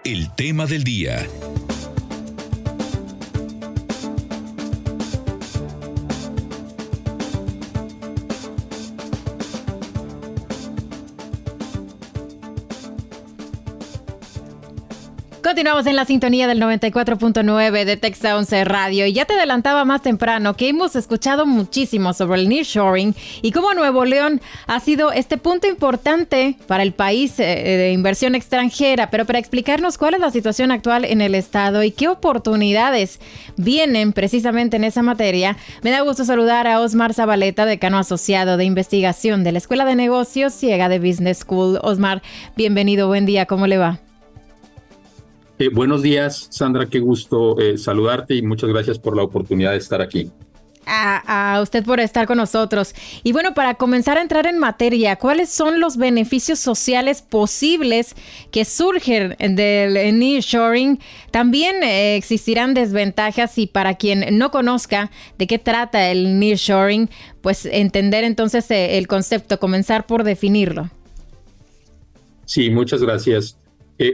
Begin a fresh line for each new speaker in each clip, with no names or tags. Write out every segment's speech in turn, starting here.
El tema del día.
Continuamos en la sintonía del 94.9 de Texas 11 Radio. Y ya te adelantaba más temprano que hemos escuchado muchísimo sobre el nearshoring y cómo Nuevo León ha sido este punto importante para el país de inversión extranjera. Pero para explicarnos cuál es la situación actual en el estado y qué oportunidades vienen precisamente en esa materia, me da gusto saludar a Osmar Zabaleta, decano asociado de investigación de la Escuela de Negocios Ciega de Business School. Osmar, bienvenido, buen día, ¿cómo le va?
Buenos días, Sandra, qué gusto saludarte y muchas gracias por la oportunidad de estar aquí.
A usted por estar con nosotros. Y bueno, para comenzar a entrar en materia, ¿cuáles son los beneficios sociales posibles que surgen del nearshoring? También existirán desventajas y para quien no conozca de qué trata el nearshoring, pues entender entonces el concepto, comenzar por definirlo.
Sí, muchas gracias.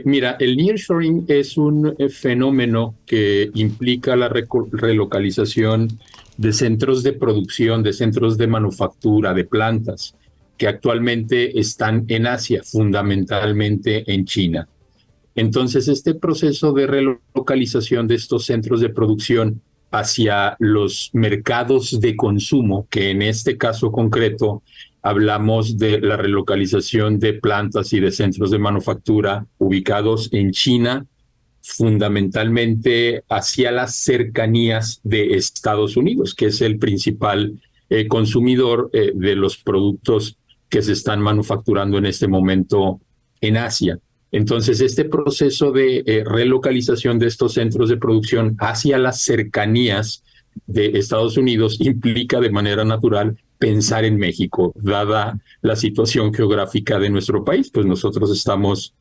Mira, el nearshoring es un fenómeno que implica la relocalización de centros de producción, de centros de manufactura, de plantas, que actualmente están en Asia, fundamentalmente en China. Entonces, este proceso de relocalización de estos centros de producción hacia los mercados de consumo, que en este caso concreto hablamos de la relocalización de plantas y de centros de manufactura ubicados en China, fundamentalmente hacia las cercanías de Estados Unidos, que es el principal consumidor de los productos que se están manufacturando en este momento en Asia. Entonces, este proceso de relocalización de estos centros de producción hacia las cercanías de Estados Unidos implica de manera natural pensar en México, dada la situación geográfica de nuestro país. Pues nosotros estamos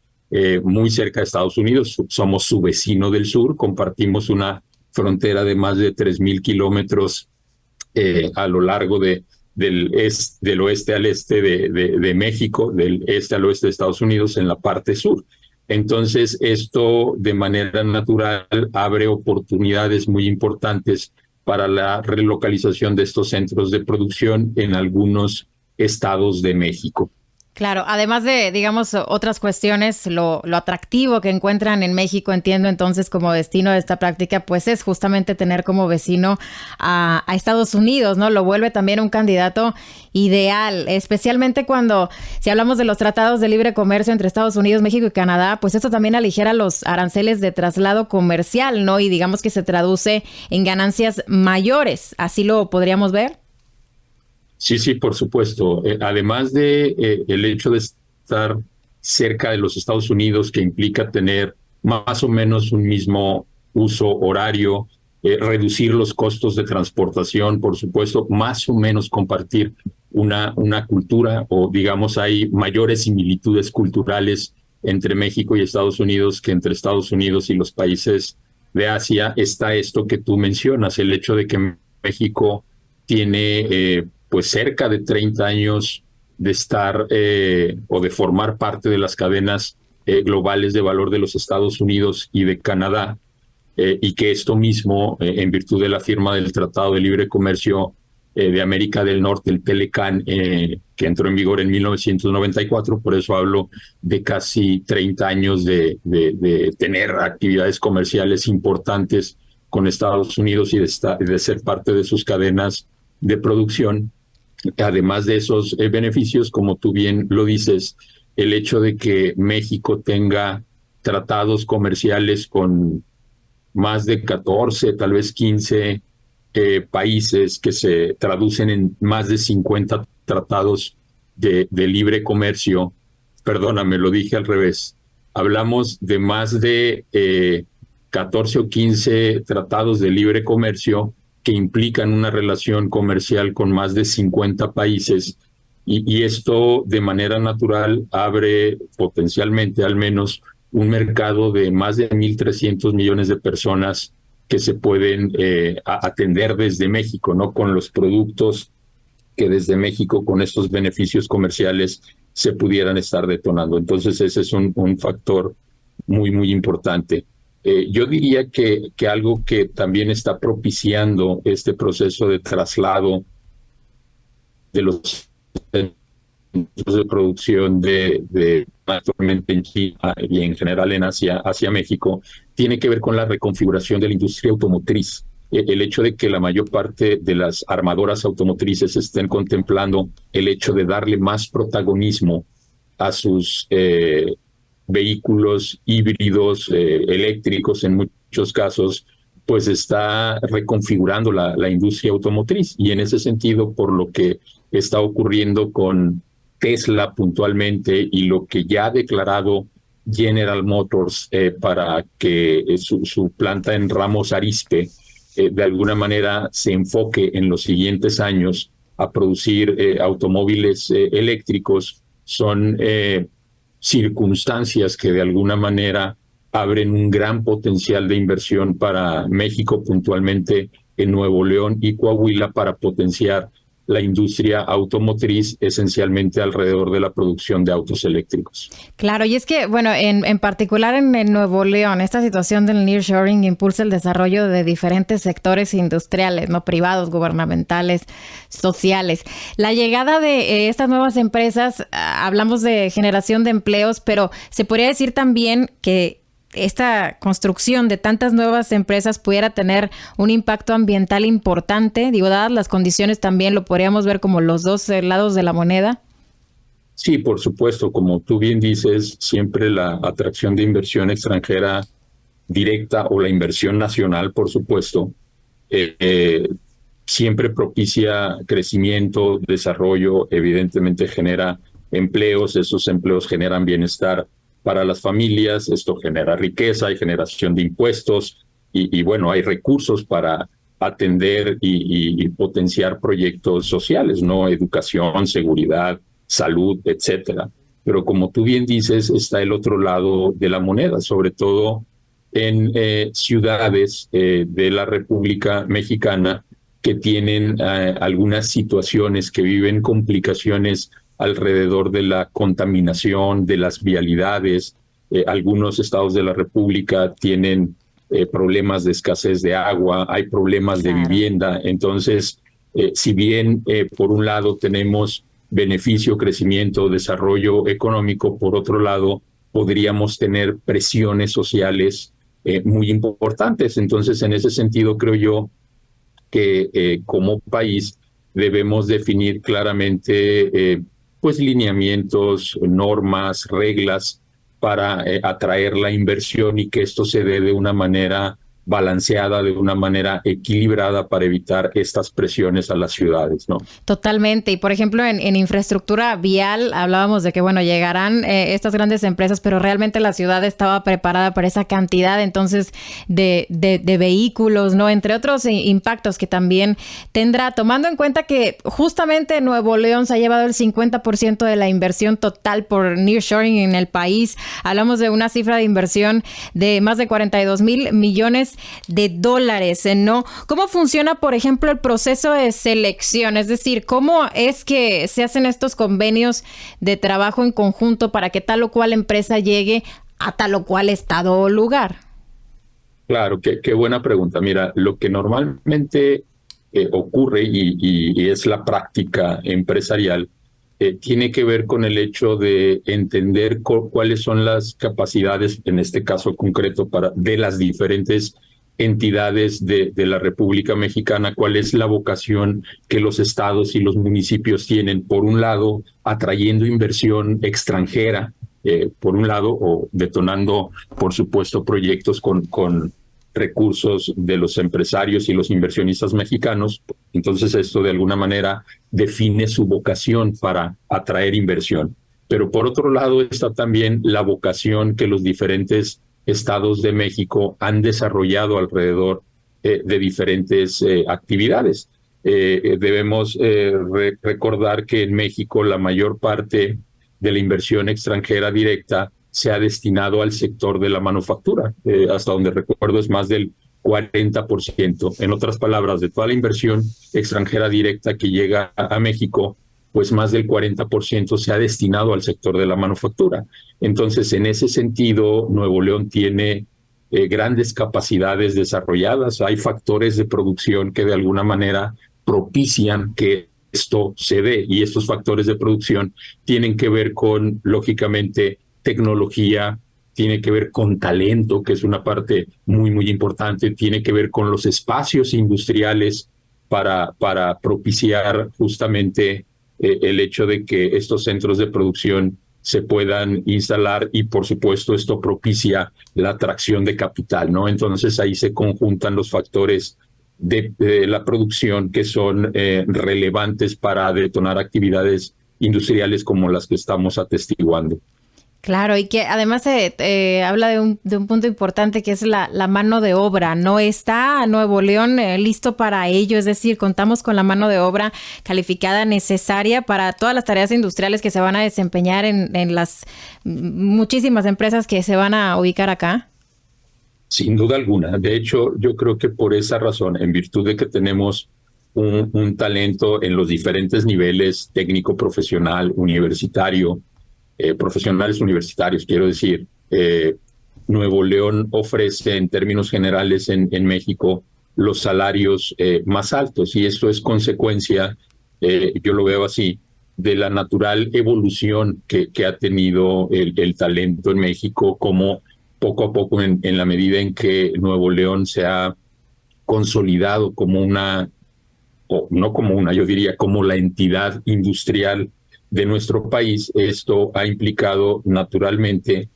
muy cerca de Estados Unidos, somos su vecino del sur, compartimos una frontera de más de 3,000 kilómetros a lo largo del oeste al este de México, del este al oeste de Estados Unidos en la parte sur. Entonces, esto de manera natural abre oportunidades muy importantes para la relocalización de estos centros de producción en algunos estados de México.
Claro, además de, digamos, otras cuestiones, lo atractivo que encuentran en México, entiendo entonces como destino de esta práctica, pues es justamente tener como vecino a Estados Unidos, ¿no? Lo vuelve también un candidato ideal, especialmente cuando, si hablamos de los tratados de libre comercio entre Estados Unidos, México y Canadá, pues esto también aligera los aranceles de traslado comercial, ¿no? Y digamos que se traduce en ganancias mayores, ¿así lo podríamos ver?
Sí, por supuesto. Además de el hecho de estar cerca de los Estados Unidos, que implica tener más o menos un mismo uso horario, reducir los costos de transportación, por supuesto, más o menos compartir una cultura, o digamos hay mayores similitudes culturales entre México y Estados Unidos que entre Estados Unidos y los países de Asia. Está esto que tú mencionas, el hecho de que México tiene pues cerca de 30 años de estar o de formar parte de las cadenas globales de valor de los Estados Unidos y de Canadá, y que esto mismo, en virtud de la firma del Tratado de Libre Comercio de América del Norte, el TLCAN, que entró en vigor en 1994, por eso hablo de casi 30 años de tener actividades comerciales importantes con Estados Unidos y de ser parte de sus cadenas de producción. Además de esos beneficios, como tú bien lo dices, el hecho de que México tenga tratados comerciales con más de 14, tal vez 15 países que se traducen en más de 50 tratados de libre comercio. Perdóname, lo dije al revés. Hablamos de más de 14 o 15 tratados de libre comercio que implican una relación comercial con más de 50 países, y esto de manera natural abre potencialmente al menos un mercado de más de 1,300 millones de personas que se pueden atender desde México, ¿no? Con los productos que desde México, con estos beneficios comerciales, se pudieran estar detonando. Entonces ese es un factor muy, muy importante. Yo diría que algo que también está propiciando este proceso de traslado de los centros de producción actualmente en China y en general en Asia, hacia México, tiene que ver con la reconfiguración de la industria automotriz. El hecho de que la mayor parte de las armadoras automotrices estén contemplando el hecho de darle más protagonismo a sus vehículos híbridos, eléctricos en muchos casos, pues está reconfigurando la industria automotriz. Y en ese sentido, por lo que está ocurriendo con Tesla puntualmente y lo que ya ha declarado General Motors para que su planta en Ramos Arizpe de alguna manera se enfoque en los siguientes años a producir automóviles eléctricos, son circunstancias que de alguna manera abren un gran potencial de inversión para México, puntualmente en Nuevo León y Coahuila, para potenciar la industria automotriz esencialmente alrededor de la producción de autos eléctricos.
Claro, y es que, bueno, en particular en Nuevo León, esta situación del nearshoring impulsa el desarrollo de diferentes sectores industriales, no privados, gubernamentales, sociales. La llegada de estas nuevas empresas, hablamos de generación de empleos, pero se podría decir también que esta construcción de tantas nuevas empresas pudiera tener un impacto ambiental importante. Digo, dadas las condiciones, también lo podríamos ver como los dos lados de la moneda.
Sí, por supuesto. Como tú bien dices, siempre la atracción de inversión extranjera directa o la inversión nacional, por supuesto, siempre propicia crecimiento, desarrollo, evidentemente genera empleos, esos empleos generan bienestar para las familias, esto genera riqueza, hay generación de impuestos y bueno, hay recursos para atender y potenciar proyectos sociales, ¿no? Educación, seguridad, salud, etcétera. Pero como tú bien dices, está el otro lado de la moneda, sobre todo en ciudades de la República Mexicana que tienen algunas situaciones, que viven complicaciones alrededor de la contaminación, de las vialidades. Algunos estados de la República tienen problemas de escasez de agua, hay problemas de vivienda. Entonces, si bien por un lado tenemos beneficio, crecimiento, desarrollo económico, por otro lado podríamos tener presiones sociales muy importantes. Entonces, en ese sentido, creo yo que como país debemos definir claramente pues lineamientos, normas, reglas para atraer la inversión y que esto se dé de una manera balanceada, de una manera equilibrada para evitar estas presiones a las ciudades, ¿no?
Totalmente. Y por ejemplo, en infraestructura vial hablábamos de que, bueno, llegarán estas grandes empresas, pero realmente la ciudad estaba preparada para esa cantidad entonces de vehículos, ¿no? Entre otros impactos que también tendrá, tomando en cuenta que justamente Nuevo León se ha llevado el 50% de la inversión total por nearshoring en el país. Hablamos de una cifra de inversión de más de 42 mil millones de dólares, ¿no? ¿Cómo funciona, por ejemplo, el proceso de selección? Es decir, ¿cómo es que se hacen estos convenios de trabajo en conjunto para que tal o cual empresa llegue a tal o cual estado o lugar?
Claro, qué buena pregunta. Mira, lo que normalmente ocurre y es la práctica empresarial tiene que ver con el hecho de entender cuáles son las capacidades, en este caso concreto, de las diferentes entidades de la República Mexicana, cuál es la vocación que los estados y los municipios tienen, por un lado, atrayendo inversión extranjera, por un lado, o detonando, por supuesto, proyectos con recursos de los empresarios y los inversionistas mexicanos. Entonces esto de alguna manera define su vocación para atraer inversión. Pero por otro lado está también la vocación que los diferentes estados de México han desarrollado alrededor de diferentes actividades. Debemos recordar que en México la mayor parte de la inversión extranjera directa se ha destinado al sector de la manufactura. Hasta donde recuerdo es más del 40%. En otras palabras, de toda la inversión extranjera directa que llega a México, pues más del 40% se ha destinado al sector de la manufactura. Entonces, en ese sentido, Nuevo León tiene grandes capacidades desarrolladas. Hay factores de producción que de alguna manera propician que esto se dé, y estos factores de producción tienen que ver con, lógicamente, tecnología, tiene que ver con talento, que es una parte muy, muy importante, tiene que ver con los espacios industriales para propiciar justamente el hecho de que estos centros de producción se puedan instalar, y por supuesto esto propicia la atracción de capital, ¿no? Entonces ahí se conjuntan los factores de la producción que son relevantes para detonar actividades industriales como las que estamos atestiguando.
Claro, y que además habla de un punto importante, que es la mano de obra. No está Nuevo León listo para ello, es decir, contamos con la mano de obra calificada necesaria para todas las tareas industriales que se van a desempeñar en las muchísimas empresas que se van a ubicar acá.
Sin duda alguna. De hecho, yo creo que por esa razón, en virtud de que tenemos un talento en los diferentes niveles, técnico, profesional, universitario, profesionales universitarios, quiero decir, Nuevo León ofrece en términos generales en México los salarios más altos, y esto es consecuencia, yo lo veo así, de la natural evolución que ha tenido el talento en México, como poco a poco, en la medida en que Nuevo León se ha consolidado como una, o no como una, yo diría como la entidad industrial de nuestro país, esto ha implicado naturalmente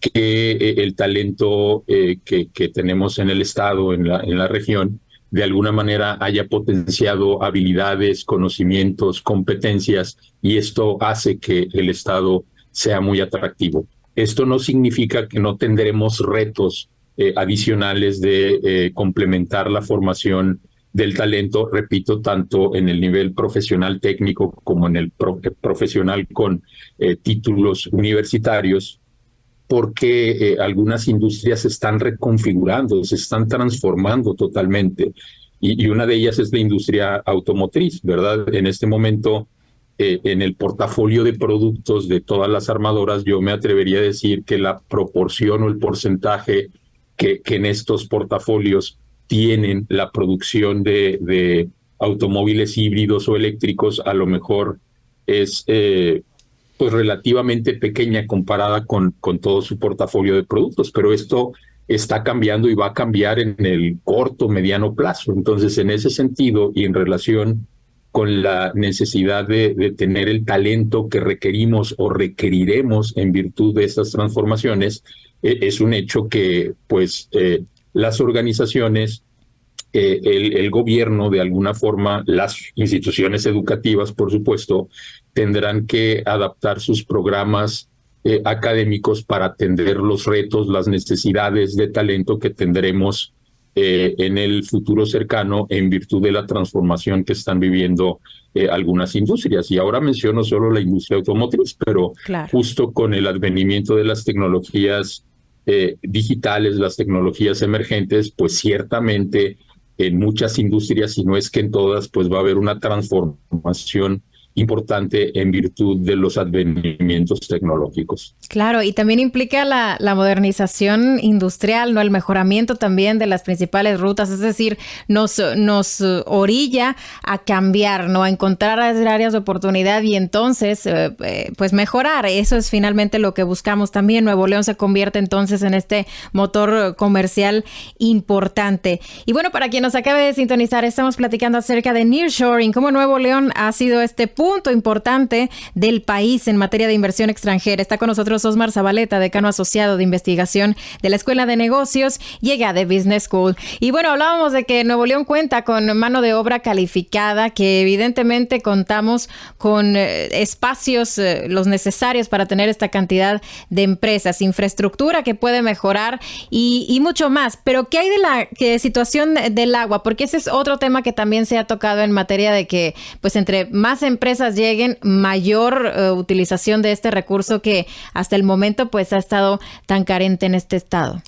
que el talento que tenemos en el estado, en la región, de alguna manera haya potenciado habilidades, conocimientos, competencias, y esto hace que el estado sea muy atractivo. Esto no significa que no tendremos retos adicionales de complementar la formación del talento, repito, tanto en el nivel profesional técnico como en el profesional con títulos universitarios, porque algunas industrias se están reconfigurando, se están transformando totalmente, y una de ellas es la industria automotriz, ¿verdad? En este momento, en el portafolio de productos de todas las armadoras, yo me atrevería a decir que la proporción o el porcentaje que en estos portafolios tienen la producción de automóviles híbridos o eléctricos, a lo mejor es pues relativamente pequeña comparada con todo su portafolio de productos, pero esto está cambiando y va a cambiar en el corto, mediano plazo. Entonces, en ese sentido, y en relación con la necesidad de tener el talento que requerimos o requeriremos en virtud de estas transformaciones, es un hecho que pues las organizaciones, el gobierno, de alguna forma, las instituciones educativas, por supuesto, tendrán que adaptar sus programas académicos para atender los retos, las necesidades de talento que tendremos en el futuro cercano, en virtud de la transformación que están viviendo algunas industrias. Y ahora menciono solo la industria automotriz, pero claro, justo con el advenimiento de las tecnologías digitales, las tecnologías emergentes, pues ciertamente en muchas industrias, si no es que en todas, pues va a haber una transformación importante en virtud de los advenimientos tecnológicos.
Claro, y también implica la modernización industrial, ¿no? El mejoramiento también de las principales rutas, es decir, nos orilla a cambiar, ¿no? A encontrar áreas de oportunidad y entonces, pues mejorar. Eso es finalmente lo que buscamos también. Nuevo León se convierte entonces en este motor comercial importante. Y bueno, para quien nos acabe de sintonizar, estamos platicando acerca de nearshoring, cómo Nuevo León ha sido este punto importante del país en materia de inversión extranjera. Está con nosotros Osmar Zabaleta, decano asociado de investigación de la Escuela de Negocios y EGADE Business School. Y bueno, hablábamos de que Nuevo León cuenta con mano de obra calificada, que evidentemente contamos con espacios los necesarios para tener esta cantidad de empresas, infraestructura que puede mejorar y mucho más. Pero ¿qué hay de la situación del agua? Porque ese es otro tema que también se ha tocado en materia de que, pues, entre más empresas lleguen, mayor utilización de este recurso que hasta el momento pues ha estado tan carente en este estado.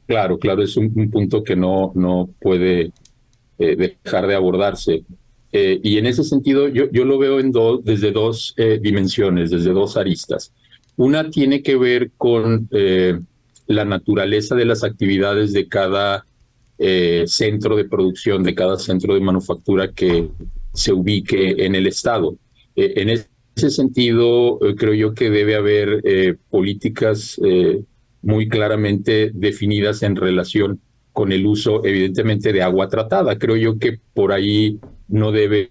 Claro, es un punto que no puede dejar de abordarse. Y en ese sentido yo lo veo desde dos dimensiones, desde dos aristas. Una tiene que ver con la naturaleza de las actividades de cada centro de producción, de cada centro de manufactura que se ubique en el Estado. En ese sentido, creo yo que debe haber políticas muy claramente definidas en relación con el uso, evidentemente, de agua tratada. Creo yo que por ahí no debe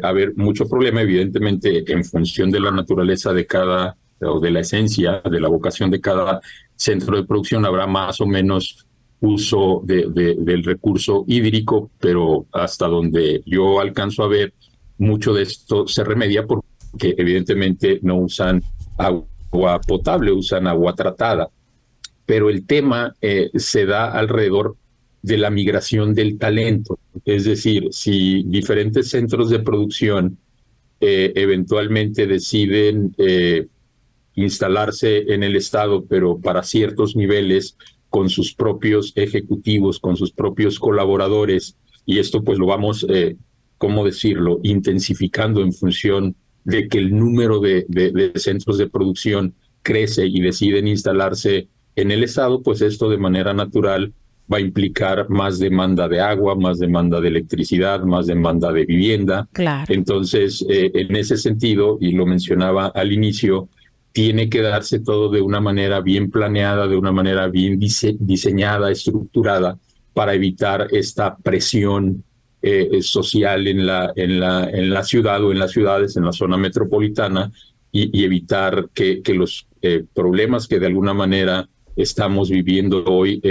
haber mucho problema, evidentemente, en función de la naturaleza de cada, o de la esencia, de la vocación de cada centro de producción, habrá más o menos uso del recurso hídrico, pero hasta donde yo alcanzo a ver, mucho de esto se remedia porque evidentemente no usan agua potable, usan agua tratada. Pero el tema se da alrededor de la migración del talento. Es decir, si diferentes centros de producción eventualmente deciden instalarse en el Estado, pero para ciertos niveles, con sus propios ejecutivos, con sus propios colaboradores, y esto pues lo vamos, ¿cómo decirlo?, intensificando en función de que el número de centros de producción crece y deciden instalarse en el Estado, pues esto de manera natural va a implicar más demanda de agua, más demanda de electricidad, más demanda de vivienda.
Claro.
Entonces, en ese sentido, y lo mencionaba al inicio, tiene que darse todo de una manera bien planeada, de una manera bien diseñada, estructurada, para evitar esta presión social en la ciudad o en las ciudades, en la zona metropolitana, y evitar que los problemas que de alguna manera estamos viviendo hoy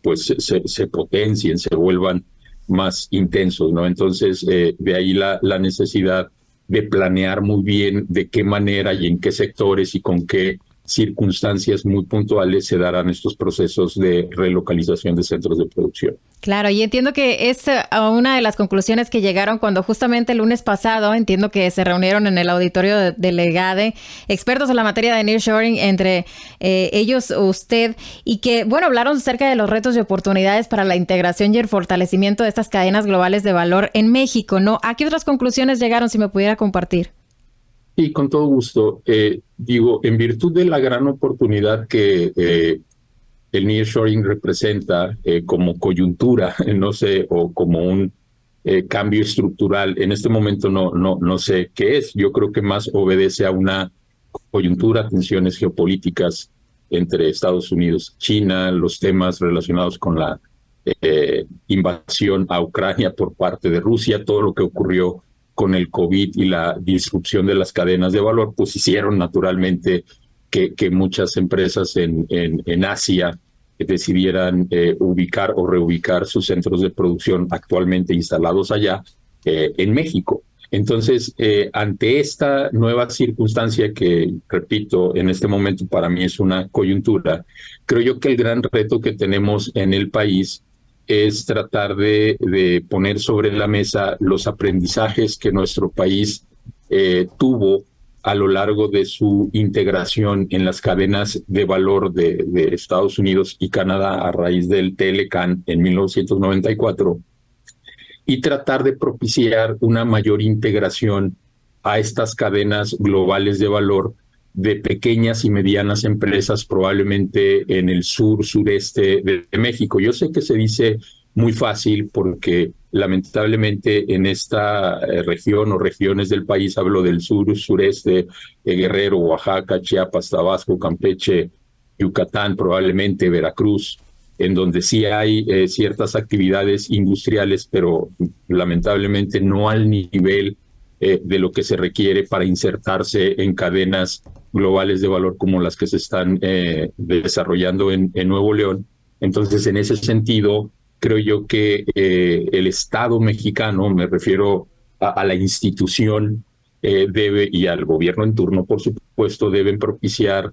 pues se potencien, se vuelvan más intensos, ¿no? Entonces, de ahí la necesidad de planear muy bien de qué manera y en qué sectores y con qué circunstancias muy puntuales se darán estos procesos de relocalización de centros de producción.
Claro, y entiendo que es una de las conclusiones que llegaron cuando justamente el lunes pasado, entiendo que se reunieron en el auditorio del EGADE, expertos en la materia de nearshoring, entre ellos usted, y que, bueno, hablaron acerca de los retos y oportunidades para la integración y el fortalecimiento de estas cadenas globales de valor en México, ¿no? ¿A qué otras conclusiones llegaron, si me pudiera compartir?
Sí, con todo gusto. Digo, en virtud de la gran oportunidad que el nearshoring representa como coyuntura, no sé, o como un cambio estructural. En este momento no sé qué es. Yo creo que más obedece a una coyuntura, tensiones geopolíticas entre Estados Unidos y China, los temas relacionados con la invasión a Ucrania por parte de Rusia, todo lo que ocurrió con el COVID y la disrupción de las cadenas de valor, pues hicieron naturalmente que muchas empresas en Asia decidieran ubicar o reubicar sus centros de producción actualmente instalados allá en México. Entonces, ante esta nueva circunstancia que, repito, en este momento para mí es una coyuntura, creo yo que el gran reto que tenemos en el país es tratar de poner sobre la mesa los aprendizajes que nuestro país tuvo a lo largo de su integración en las cadenas de valor de Estados Unidos y Canadá a raíz del TLCAN en 1994, y tratar de propiciar una mayor integración a estas cadenas globales de valor de pequeñas y medianas empresas, probablemente en el sureste de México. Yo sé que se dice muy fácil porque lamentablemente en esta región o regiones del país, hablo del sureste, Guerrero, Oaxaca, Chiapas, Tabasco, Campeche, Yucatán, probablemente Veracruz, en donde sí hay ciertas actividades industriales, pero lamentablemente no al nivel de lo que se requiere para insertarse en cadenas globales de valor como las que se están desarrollando en Nuevo León. Entonces, en ese sentido, creo yo que el Estado mexicano, me refiero a la institución, debe, y al gobierno en turno, por supuesto, deben propiciar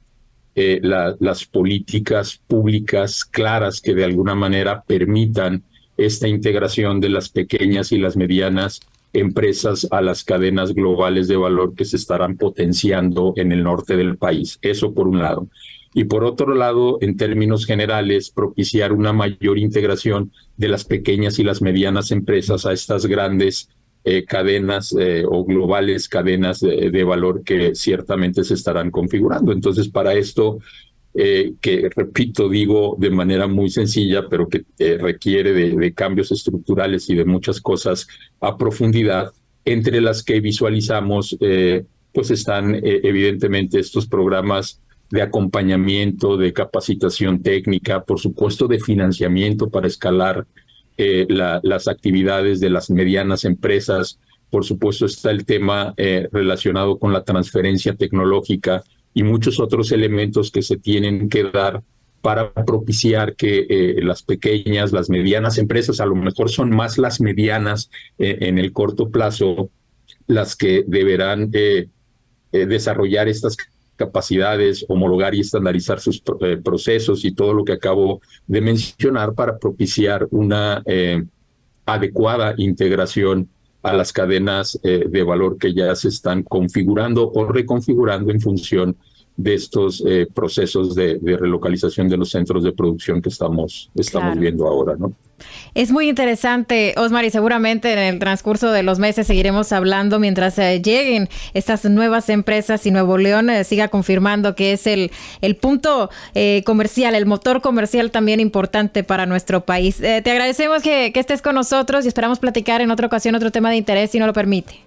las políticas públicas claras que de alguna manera permitan esta integración de las pequeñas y las medianas empresas a las cadenas globales de valor que se estarán potenciando en el norte del país. Eso por un lado. Y por otro lado, en términos generales, propiciar una mayor integración de las pequeñas y las medianas empresas a estas grandes cadenas o globales cadenas de valor que ciertamente se estarán configurando. Entonces, para esto, que repito, digo de manera muy sencilla, pero que requiere de cambios estructurales y de muchas cosas a profundidad, entre las que visualizamos, pues están evidentemente estos programas de acompañamiento, de capacitación técnica, por supuesto de financiamiento para escalar las actividades de las medianas empresas. Por supuesto está el tema relacionado con la transferencia tecnológica y muchos otros elementos que se tienen que dar para propiciar que las pequeñas, las medianas empresas, a lo mejor son más las medianas en el corto plazo, las que deberán desarrollar estas capacidades, homologar y estandarizar sus procesos y todo lo que acabo de mencionar para propiciar una adecuada integración a las cadenas de valor que ya se están configurando o reconfigurando en función de estos procesos de relocalización de los centros de producción que estamos claro. viendo ahora, ¿no?
Es muy interesante, Osmar, y seguramente en el transcurso de los meses seguiremos hablando mientras lleguen estas nuevas empresas y Nuevo León siga confirmando que es el punto comercial, el motor comercial también importante para nuestro país. Te agradecemos que estés con nosotros y esperamos platicar en otra ocasión otro tema de interés, si no lo permite.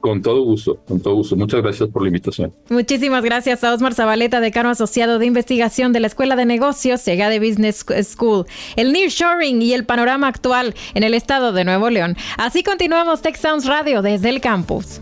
Con todo gusto, con todo gusto. Muchas gracias por la invitación.
Muchísimas gracias a Osmar Zabaleta, decano asociado de investigación de la Escuela de Negocios CEGADE Business School. El nearshoring y el panorama actual en el estado de Nuevo León. Así continuamos Tech Sounds Radio desde el campus.